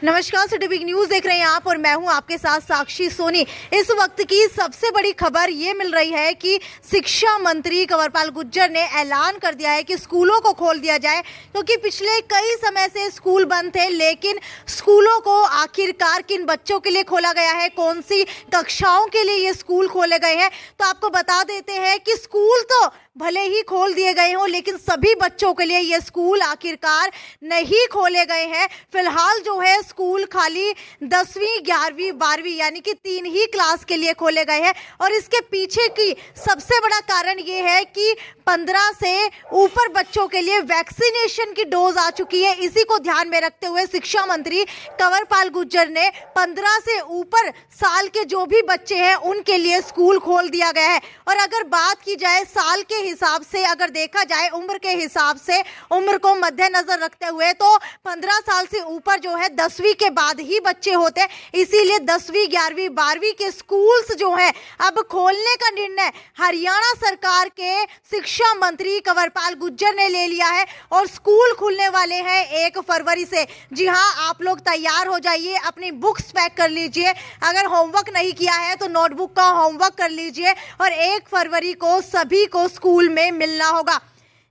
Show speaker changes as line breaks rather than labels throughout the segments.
नमस्कार, city big news देख रहे हैं आप और मैं हूं आपके साथ साक्षी सोनी। इस वक्त की सबसे बड़ी खबर ये मिल रही है कि शिक्षा मंत्री कंवरपाल गुर्जर ने ऐलान कर दिया है कि स्कूलों को खोल दिया जाए, क्योंकि पिछले कई समय से स्कूल बंद थे। लेकिन स्कूलों को आखिरकार किन बच्चों के लिए खोला गया है, कौन सी कक्षाओं के लिए ये स्कूल खोले गए हैं, तो आपको बता देते हैं कि स्कूल तो भले ही खोल दिए गए हों, लेकिन सभी बच्चों के लिए ये स्कूल आखिरकार नहीं खोले गए हैं। फिलहाल जो है स्कूल खाली 10वीं 11वीं 12वीं यानी कि 3 ही क्लास के लिए खोले गए हैं। और इसके पीछे की सबसे बड़ा कारण ये है कि 15 से ऊपर बच्चों के लिए वैक्सीनेशन की डोज आ चुकी है। इसी को ध्यान में रखते हुए शिक्षा मंत्री कंवरपाल गुर्जर ने 15 से ऊपर साल के जो भी बच्चे हैं उनके लिए स्कूल खोल दिया गया है। और अगर बात की जाए साल के हिसाब से, अगर देखा जाए उम्र के हिसाब से, उम्र को मद्देनजर रखते हुए, तो 15 साल से ऊपर जो है 10वीं के बाद ही बच्चे होते हैं। इसीलिए 10वीं 11वीं 12वीं के स्कूल्स जो हैं अब खोलने का निर्णय हरियाणा सरकार के शिक्षा मंत्री कंवरपाल गुर्जर ने ले लिया है। और स्कूल खुलने वाले हैं 1 फरवरी से। जी हाँ, आप लोग तैयार हो जाइए, अपनी बुक्स पैक कर लीजिए। अगर होमवर्क नहीं किया है तो नोटबुक का होमवर्क कर लीजिए और 1 फरवरी को सभी को स्कूल में मिलना होगा।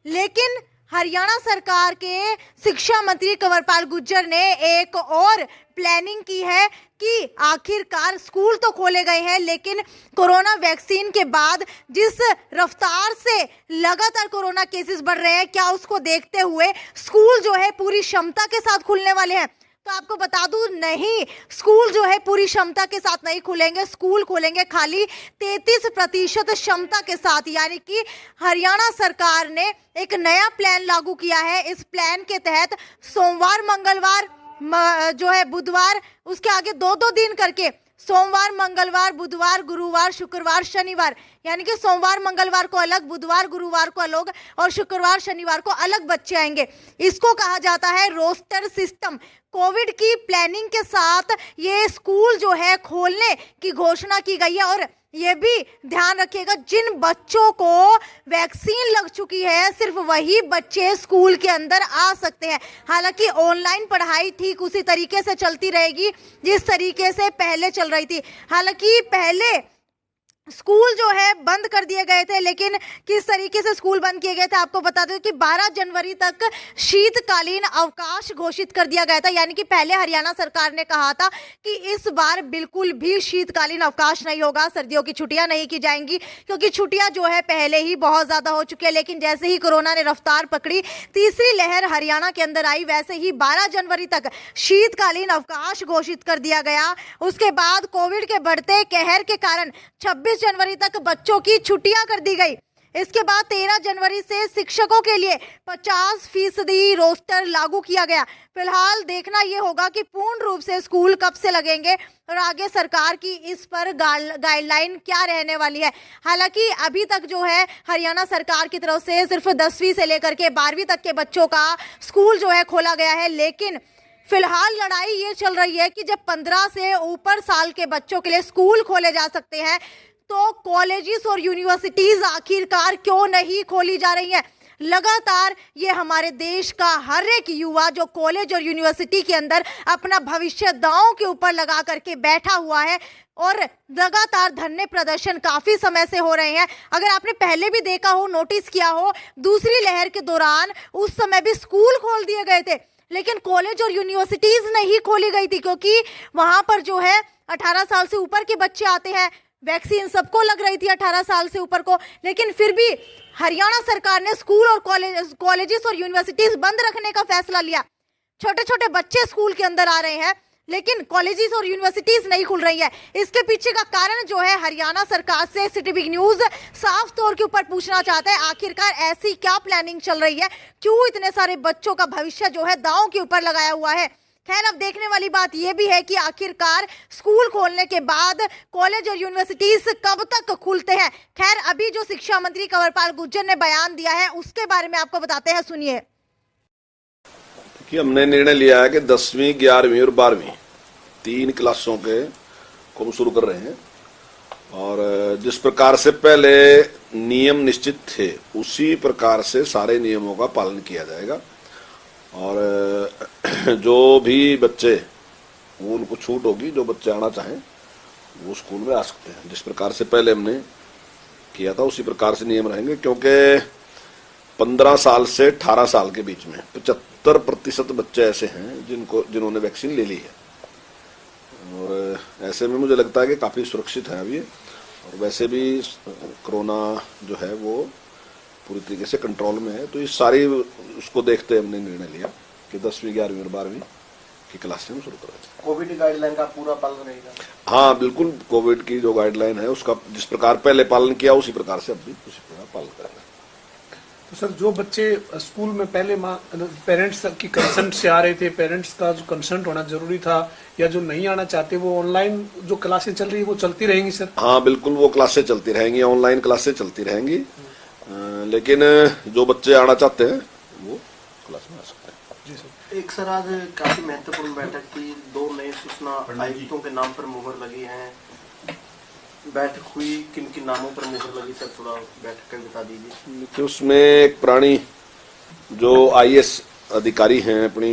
लेकिन हरियाणा सरकार के शिक्षा मंत्री कंवरपाल गुर्जर ने एक और प्लानिंग की है कि आखिरकार स्कूल तो खोले गए हैं, लेकिन कोरोना वैक्सीन के बाद जिस रफ्तार से लगातार कोरोना केसेस बढ़ रहे हैं, क्या उसको देखते हुए स्कूल जो है पूरी क्षमता के साथ खुलने वाले हैं। तो आपको बता दूं, नहीं, स्कूल जो है पूरी क्षमता के साथ नहीं खुलेंगे। स्कूल खोलेंगे खाली 33% क्षमता के साथ। यानी कि हरियाणा सरकार ने एक नया प्लान लागू किया है। इस प्लान के तहत सोमवार, मंगलवार जो है बुधवार, उसके आगे 2-2 दिन करके सोमवार, मंगलवार, बुधवार, गुरुवार, शुक्रवार, शनिवार, यानी कि सोमवार मंगलवार को अलग, बुधवार गुरुवार को अलग और शुक्रवार शनिवार को अलग बच्चे आएंगे। इसको कहा जाता है रोस्टर सिस्टम। कोविड की प्लानिंग के साथ ये स्कूल जो है खोलने की घोषणा की गई है। और ये भी ध्यान रखिएगा, जिन बच्चों को वैक्सीन लग चुकी है सिर्फ वही बच्चे स्कूल के अंदर आ सकते हैं। हालांकि ऑनलाइन पढ़ाई ठीक उसी तरीके से चलती रहेगी जिस तरीके से पहले चल रही थी। हालांकि पहले स्कूल जो है बंद कर दिए गए थे, लेकिन किस तरीके से स्कूल बंद किए गए थे आपको बता दें कि 12 जनवरी तक शीतकालीन अवकाश घोषित कर दिया गया था। यानी कि पहले हरियाणा सरकार ने कहा था कि इस बार बिल्कुल भी शीतकालीन अवकाश नहीं होगा, सर्दियों की छुट्टियां नहीं की जाएंगी, क्योंकि छुट्टियां जो है पहले ही बहुत ज्यादा हो चुकी है। लेकिन जैसे ही कोरोना ने रफ्तार पकड़ी, तीसरी लहर हरियाणा के अंदर आई, वैसे ही 12 जनवरी तक शीतकालीन अवकाश घोषित कर दिया गया। उसके बाद कोविड के बढ़ते कहर के कारण 26 जनवरी तक बच्चों की छुट्टियां कर दी गई। इसके बाद 13 जनवरी से शिक्षकों के लिए 50% रोस्टर लागू किया गया। फिलहाल देखना यह होगा कि पूर्ण रूप से स्कूल कब से लगेंगे और आगे सरकार की इस पर गाइडलाइन क्या रहने वाली है। हालांकि अभी तक जो है हरियाणा सरकार की तरफ से सिर्फ 10वीं से लेकर के 12वीं तक के बच्चों का स्कूल जो है खोला गया है। लेकिन फिलहाल लड़ाई ये चल रही है कि जब 15 से ऊपर साल के बच्चों के लिए स्कूल खोले जा सकते हैं, तो कॉलेजेस और यूनिवर्सिटीज आखिरकार क्यों नहीं खोली जा रही हैं। लगातार ये हमारे देश का हर एक युवा जो कॉलेज और यूनिवर्सिटी के अंदर अपना भविष्य दांव के ऊपर लगा करके बैठा हुआ है और लगातार धरने प्रदर्शन काफी समय से हो रहे हैं। अगर आपने पहले भी देखा हो, नोटिस किया हो, दूसरी लहर के दौरान उस समय भी स्कूल खोल दिए गए थे, लेकिन कॉलेज और यूनिवर्सिटीज नहीं खोली गई थी, क्योंकि वहां पर जो है 18 साल से ऊपर के बच्चे आते हैं। वैक्सीन सबको लग रही थी 18 साल से ऊपर को, लेकिन फिर भी हरियाणा सरकार ने स्कूल और कॉलेजेस और यूनिवर्सिटीज बंद रखने का फैसला लिया। छोटे छोटे बच्चे स्कूल के अंदर आ रहे हैं, लेकिन कॉलेजेस और यूनिवर्सिटीज नहीं खुल रही है। इसके पीछे का कारण जो है हरियाणा सरकार से सिटी बिग न्यूज साफ तौर के ऊपर पूछना चाहता है, आखिरकार ऐसी क्या प्लानिंग चल रही है, क्यों इतने सारे बच्चों का भविष्य जो है दांव के ऊपर लगाया हुआ है। खैर, अब देखने वाली बात यह भी है कि आखिरकार स्कूल खोलने के बाद कॉलेज और यूनिवर्सिटीज कब तक खुलते हैं। खैर, अभी जो शिक्षा मंत्री कंवरपाल गुर्जर ने बयान दिया है उसके बारे में आपको बताते हैं, सुनिए।
कि हमने निर्णय लिया है कि 10वीं 11वीं और 12वीं 3 क्लासों के को हम शुरू कर रहे हैं। और जिस प्रकार से पहले नियम निश्चित थे उसी प्रकार से सारे नियमों का पालन किया जाएगा। और जो भी बच्चे वो उनको छूट होगी, जो बच्चे आना चाहें वो स्कूल में आ सकते हैं। जिस प्रकार से पहले हमने किया था उसी प्रकार से नियम रहेंगे, क्योंकि 15 साल से 18 साल के बीच में 75% बच्चे ऐसे हैं जिन्होंने वैक्सीन ले ली है, और ऐसे में मुझे लगता है कि काफी सुरक्षित है अभी। और वैसे भी कोरोना जो है वो पूरी तरीके से कंट्रोल में है, तो इस सारी उसको देखते हमने निर्णय लिया कि 10वीं 11वीं और 12वीं की क्लास हम शुरू करें।
कोविड गाइडलाइन का पूरा पालन रहेगा?
हाँ बिल्कुल, कोविड की जो गाइडलाइन है उसका जिस प्रकार पहले पालन किया उसी प्रकार से अब भी उसी प्रकार पालन करेंगे।
तो सर, जो बच्चे स्कूल में पहले पेरेंट्स की कंसेंट से आ रहे थे, पेरेंट्स का जो कंसेंट होना जरूरी था, या जो नहीं आना चाहते, वो ऑनलाइन जो क्लासें चल रही है वो चलती रहेंगी सर?
हाँ बिल्कुल, वो क्लासें चलती रहेंगी, ऑनलाइन क्लासें चलती रहेंगी, लेकिन जो बच्चे आना चाहते हैं वो क्लास में आ सकते हैं।
जी सर।
एक सर, आज काफी महत्वपूर्ण बैठक थी, 2 नए सूचना आयुक्तों के नाम पर मुहर लगी है, बैठक हुई, किन किन नामों पर मुहर लगी सर, थोड़ा बैठक का बता दीजिए।
तो उसमें एक पुरानी जो IAS अधिकारी हैं अपनी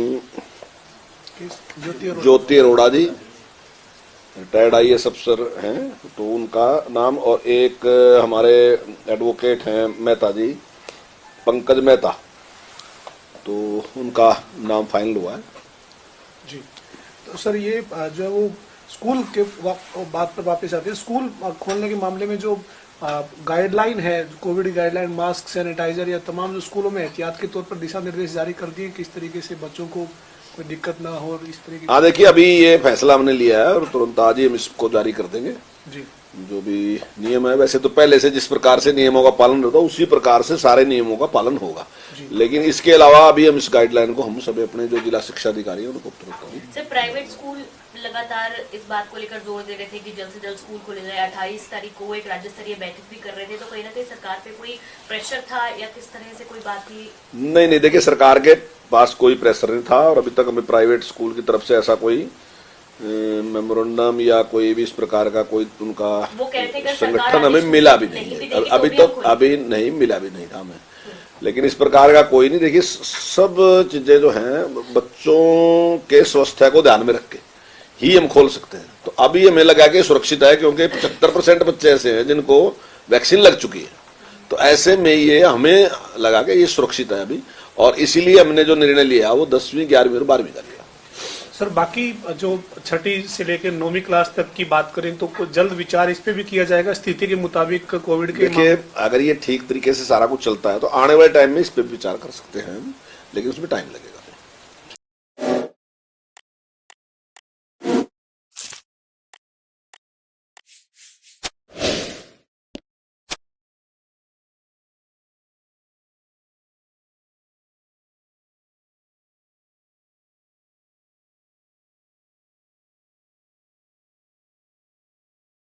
ज्योति अरोड़ा जी, रिटायर्ड IAS अफसर हैं, तो उनका नाम, और एक हमारे एडवोकेट हैं मेहता जी, पंकज मेहता, तो उनका नाम फाइनल हुआ है।
जी। तो सर, ये जो है वो स्कूल के बात पर वापस आते हैं, स्कूल खोलने के मामले में जो गाइडलाइन है, कोविड गाइडलाइन, मास्क, सैनिटाइजर, या तमाम जो स्कूलों में एहतियात के तौर पर दिशा निर्देश जारी कर दिए, किस तरीके से बच्चों को कोई दिक्कत ना हो, इस तरीके।
हाँ देखिए, अभी ये फैसला हमने लिया है और तुरंत आज ही हम इसको जारी कर देंगे।
जी।
जो भी नियम है, वैसे तो पहले से जिस प्रकार से नियमों का पालन होता है उसी प्रकार से सारे नियमों का पालन होगा, लेकिन इसके अलावा अभी हम इस गाइडलाइन को हम सभी अपने जो जिला शिक्षा अधिकारी हैं उनको तुरंत।
सर, प्राइवेट स्कूल लगातार इस बात को लेकर जोर दे रहे थे कि जल्द से जल्द स्कूल खोले जाए। 28 तारीख को एक राज्य स्तरीय बैठक भी कर रहे थे, तो कहीं ना कहीं सरकार पे कोई प्रेशर था या किस तरह से कोई बात थी?
नहीं, देखिए, सरकार के पास कोई प्रेशर नहीं था, और अभी तक हमें प्राइवेट स्कूल की तरफ से ऐसा कोई मेमोरेंडम या कोई भी इस प्रकार का कोई उनका संगठन हमें मिला भी नहीं है अभी तक, अभी नहीं मिला भी नहीं था हमें, लेकिन इस प्रकार का कोई नहीं। देखिए, सब चीजें जो हैं बच्चों के स्वास्थ्य को ध्यान में रख के ही हम खोल सकते हैं, तो अभी हमें लगा कि सुरक्षित है, क्योंकि 75% बच्चे ऐसे हैं जिनको वैक्सीन लग चुकी है, तो ऐसे में ये हमें लगा कि ये सुरक्षित है अभी, और इसीलिए हमने जो निर्णय लिया वो 10वीं 11वीं और 12वीं का लिया।
सर, बाकी जो 6ठी से लेकर 9वीं क्लास तक की बात करें तो जल्द विचार इस पे भी किया जाएगा स्थिति के मुताबिक कोविड के।
देखिए, अगर ये ठीक तरीके से सारा कुछ चलता है तो आने वाले टाइम में इस पे विचार कर सकते हैं, लेकिन उसमें टाइम लगेगा।